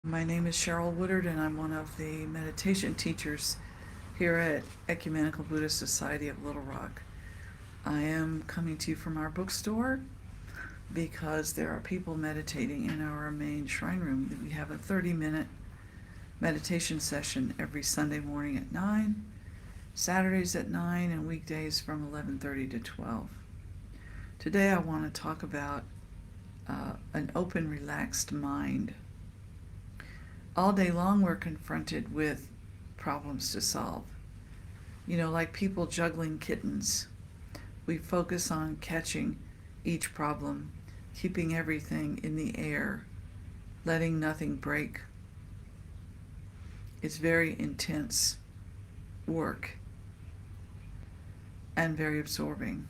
My name is Cheryl Woodard, and I'm one of the meditation teachers here at Ecumenical Buddhist Society of Little Rock. I am coming to you from our bookstore because there are people meditating in our main shrine room. We have a 30-minute meditation session every Sunday morning at 9, Saturdays at 9, and weekdays from 11:30 to 12. Today I want to talk about an open, relaxed mind. All day long we're confronted with problems to solve. Like people juggling kittens. We focus on catching each problem, keeping everything in the air, letting nothing break. It's very intense work and very absorbing.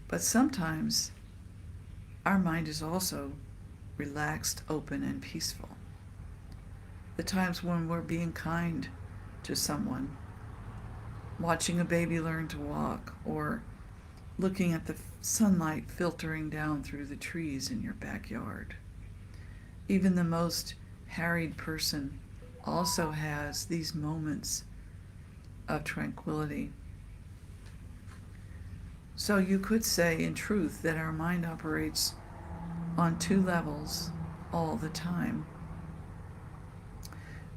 But sometimes our mind is also relaxed, open, and peaceful. The times when we're being kind to someone, watching a baby learn to walk, or looking at the sunlight filtering down through the trees in your backyard. Even the most harried person also has these moments of tranquility. So you could say, in truth, that our mind operates on two levels all the time.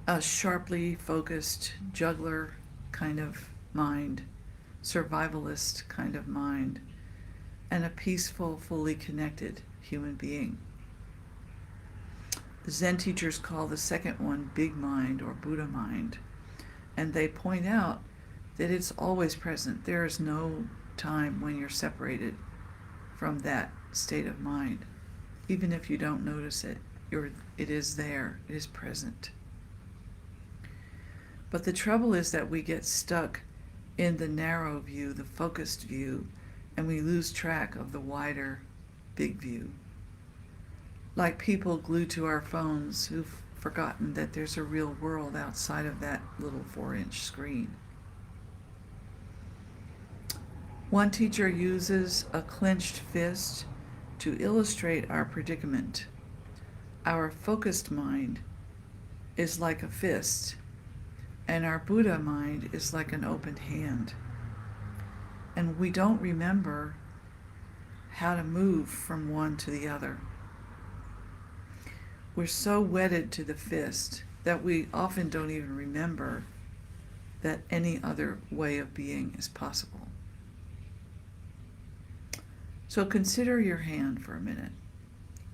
A sharply focused juggler kind of mind, survivalist kind of mind, and a peaceful, fully connected human being. Zen teachers call the second one big mind or Buddha mind, and they point out that it's always present. There is no time when you're separated from that state of mind. Even if you don't notice it, it is there, it is present. But the trouble is that we get stuck in the narrow view, the focused view, and we lose track of the wider, big view. Like people glued to our phones who've forgotten that there's a real world outside of that little 4-inch screen. One teacher uses a clenched fist to illustrate our predicament. Our focused mind is like a fist, and our Buddha mind is like an open hand. And we don't remember how to move from one to the other. We're so wedded to the fist that we often don't even remember that any other way of being is possible. So consider your hand for a minute.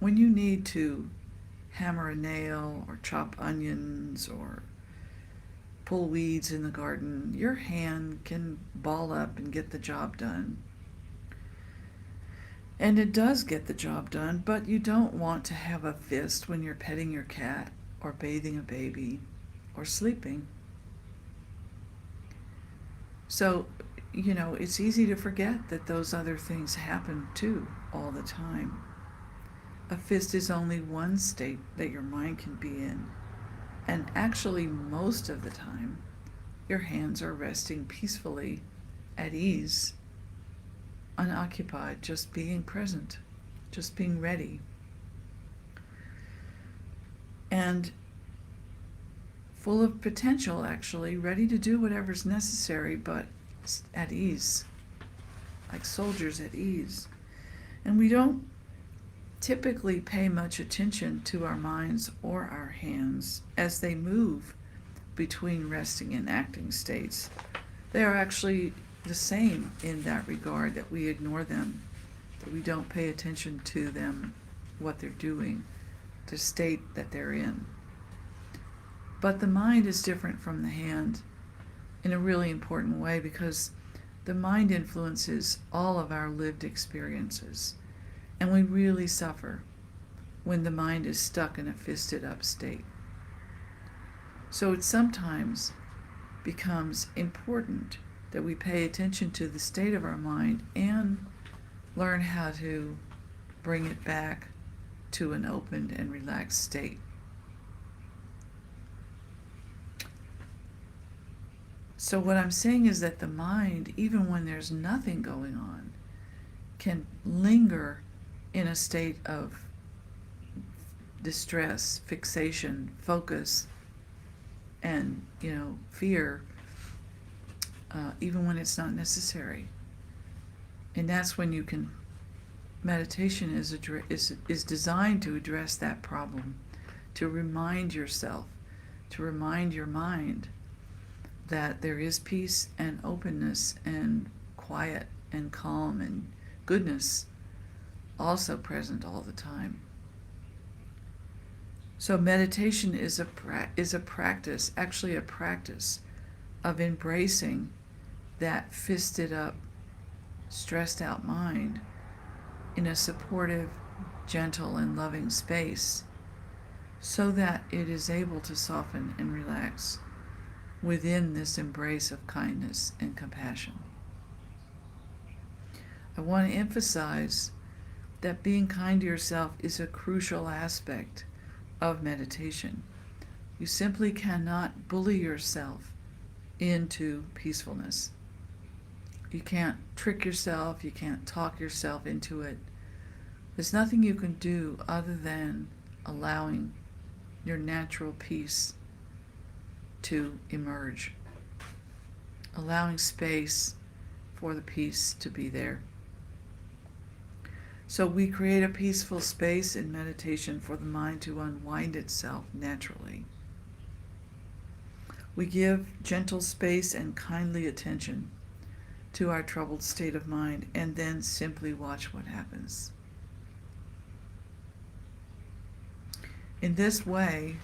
When you need to hammer a nail or chop onions or pull weeds in the garden, your hand can ball up and get the job done. And it does get the job done, but you don't want to have a fist when you're petting your cat or bathing a baby or sleeping. So, it's easy to forget that those other things happen too all the time. A fist is only one state that your mind can be in. And actually, most of the time, your hands are resting peacefully, at ease, unoccupied, just being present, just being ready. And full of potential, actually, ready to do whatever's necessary, but at ease, like soldiers at ease. And we don't typically pay much attention to our minds or our hands as they move between resting and acting states. They are actually the same in that regard, that we ignore them, that we don't pay attention to them, what they're doing, the state that they're in. But the mind is different from the hand in a really important way, because the mind influences all of our lived experiences. And we really suffer when the mind is stuck in a fisted up state. So it sometimes becomes important that we pay attention to the state of our mind and learn how to bring it back to an opened and relaxed state. So what I'm saying is that the mind, even when there's nothing going on, can linger in a state of distress, fixation, focus, and, fear, even when it's not necessary. And that's when meditation is designed to address that problem, to remind yourself, to remind your mind that there is peace and openness and quiet and calm and goodness also present all the time. So meditation is a practice, actually a practice of embracing that fisted up, stressed out mind in a supportive, gentle, and loving space so that it is able to soften and relax within this embrace of kindness and compassion. I want to emphasize that being kind to yourself is a crucial aspect of meditation. You simply cannot bully yourself into peacefulness. You can't trick yourself, you can't talk yourself into it. There's nothing you can do other than allowing your natural peace to emerge, allowing space for the peace to be there. So we create a peaceful space in meditation for the mind to unwind itself naturally. We give gentle space and kindly attention to our troubled state of mind and then simply watch what happens. In this way,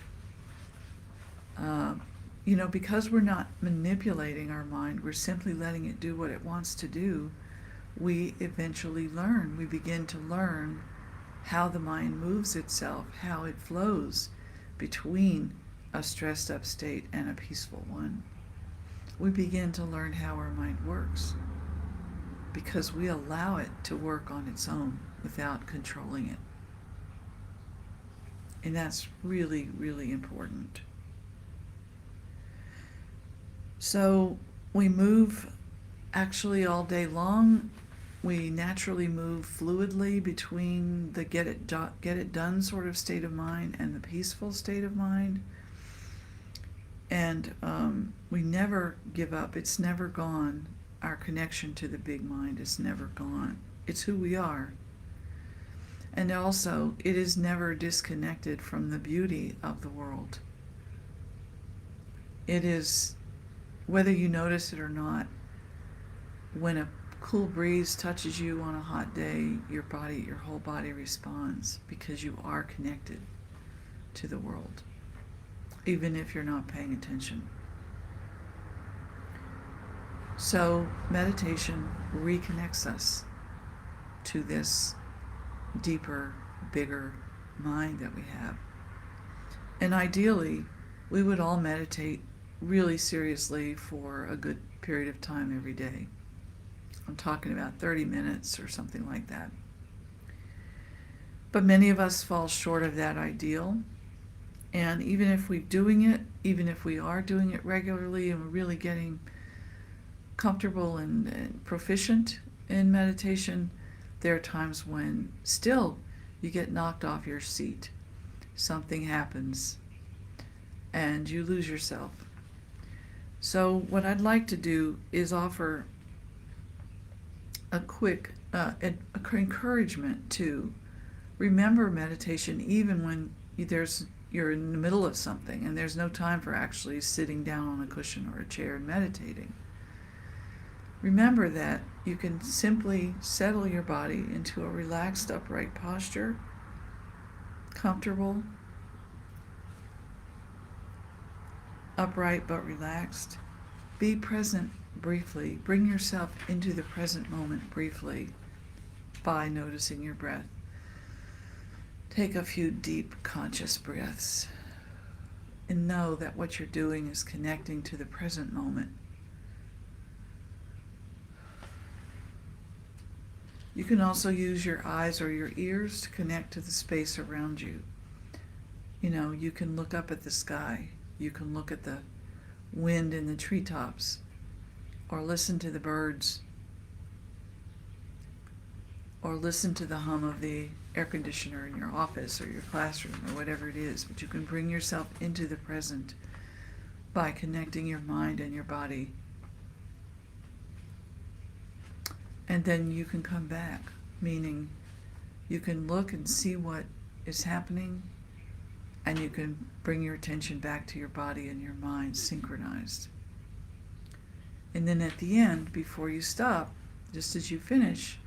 because we're not manipulating our mind, we're simply letting it do what it wants to do, we eventually learn. We begin to learn how the mind moves itself, how it flows between a stressed up state and a peaceful one. We begin to learn how our mind works because we allow it to work on its own without controlling it. And that's really, really important. So we move actually all day long. We naturally move fluidly between the get it done sort of state of mind and the peaceful state of mind. And we never give up. It's never gone. Our connection to the big mind is never gone. It's who we are. And also, it is never disconnected from the beauty of the world. It is, whether you notice it or not, when a cool breeze touches you on a hot day, your whole body responds because you are connected to the world, even if you're not paying attention. So meditation reconnects us to this deeper, bigger mind that we have. And ideally, we would all meditate really seriously for a good period of time every day. I'm talking about 30 minutes or something like that. But many of us fall short of that ideal. And even if we are doing it regularly and we're really getting comfortable and proficient in meditation, there are times when still you get knocked off your seat. Something happens and you lose yourself. So what I'd like to do is offer a quick encouragement to remember meditation even when you're in the middle of something and there's no time for actually sitting down on a cushion or a chair and meditating. Remember that you can simply settle your body into a relaxed, upright posture, comfortable, upright but relaxed. Be present briefly. Bring yourself into the present moment briefly by noticing your breath. Take a few deep, conscious breaths and know that what you're doing is connecting to the present moment. You can also use your eyes or your ears to connect to the space around you. You can look up at the sky. You can look at the wind in the treetops or listen to the birds or listen to the hum of the air conditioner in your office or your classroom or whatever it is, but you can bring yourself into the present by connecting your mind and your body. And then you can come back, meaning you can look and see what is happening, and you can bring your attention back to your body and your mind synchronized. And then at the end, before you stop, just as you finish,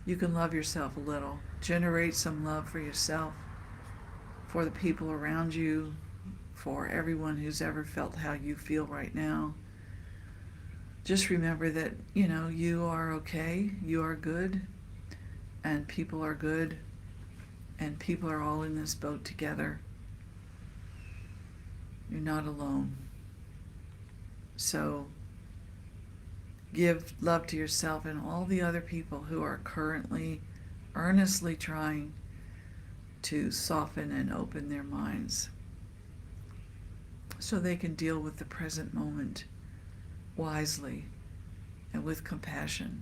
you can love yourself a little. Generate some love for yourself, for the people around you, for everyone who's ever felt how you feel right now. Just remember that, you are okay, you are good, and people are good, and people are all in this boat together. You're not alone. So give love to yourself and all the other people who are currently earnestly trying to soften and open their minds so they can deal with the present moment wisely and with compassion.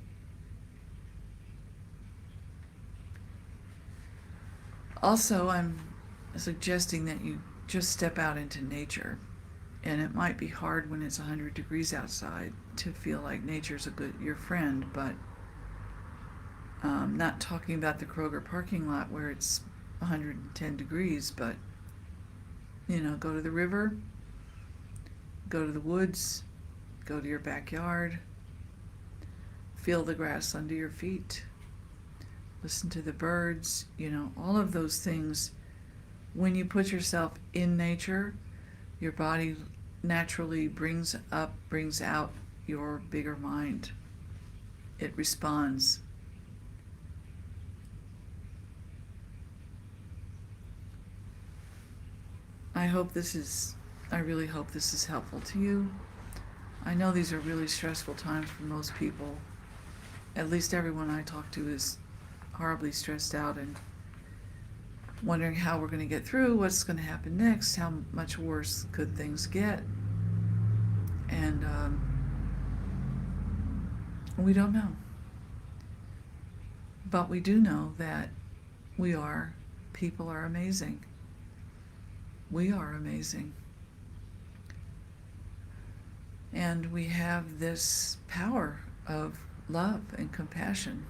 Also, I'm suggesting that you just step out into nature. And it might be hard when it's 100 degrees outside to feel like nature's your friend, but not talking about the Kroger parking lot where it's 110 degrees, but, go to the river, go to the woods, go to your backyard, feel the grass under your feet, listen to the birds, all of those things. When you put yourself in nature, your body naturally brings out your bigger mind. It responds. I really hope this is helpful to you. I know these are really stressful times for most people. At least everyone I talk to is horribly stressed out and wondering how we're going to get through, what's going to happen next, how much worse could things get. And we don't know. But we do know that people are amazing. We are amazing. And we have this power of love and compassion,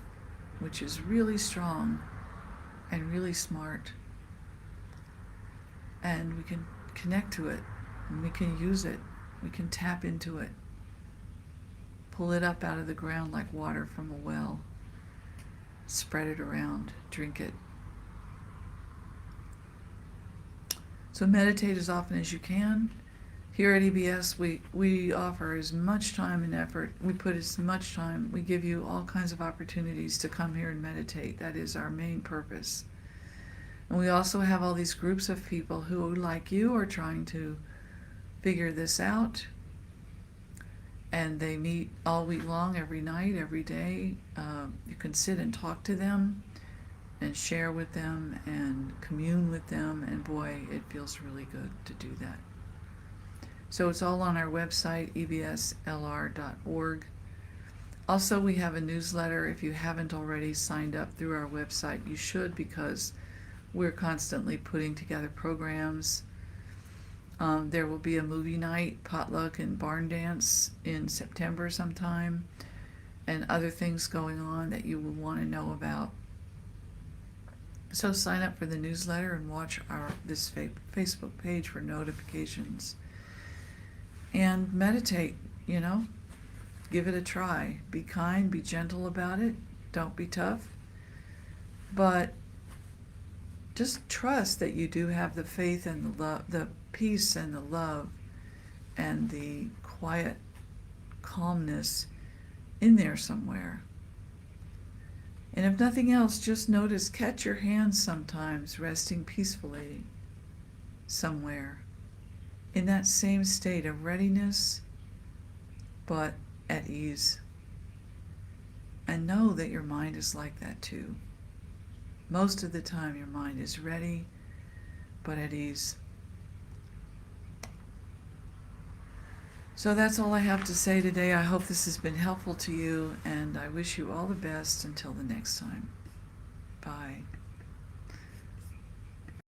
which is really strong and really smart. And we can connect to it, and we can use it, we can tap into it, pull it up out of the ground like water from a well, spread it around, drink it. So meditate as often as you can. Here at EBS, we offer as much time and effort, we give you all kinds of opportunities to come here and meditate. That is our main purpose. And we also have all these groups of people who, like you, are trying to figure this out. And they meet all week long, every night, every day. You can sit and talk to them and share with them and commune with them. And boy, it feels really good to do that. So it's all on our website, ebslr.org. Also, we have a newsletter. If you haven't already signed up through our website, you should, because we're constantly putting together programs. There will be a movie night, potluck, and barn dance in September sometime, and other things going on that you will want to know about. So sign up for the newsletter and watch this Facebook page for notifications. And meditate, give it a try. Be kind, be gentle about it. Don't be tough. But just trust that you do have the faith and the love, the peace and the love and the quiet calmness in there somewhere. And if nothing else, just notice, catch your hands sometimes resting peacefully somewhere in that same state of readiness, but at ease. And know that your mind is like that too. Most of the time your mind is ready, but at ease. So that's all I have to say today. I hope this has been helpful to you, and I wish you all the best until the next time. Bye.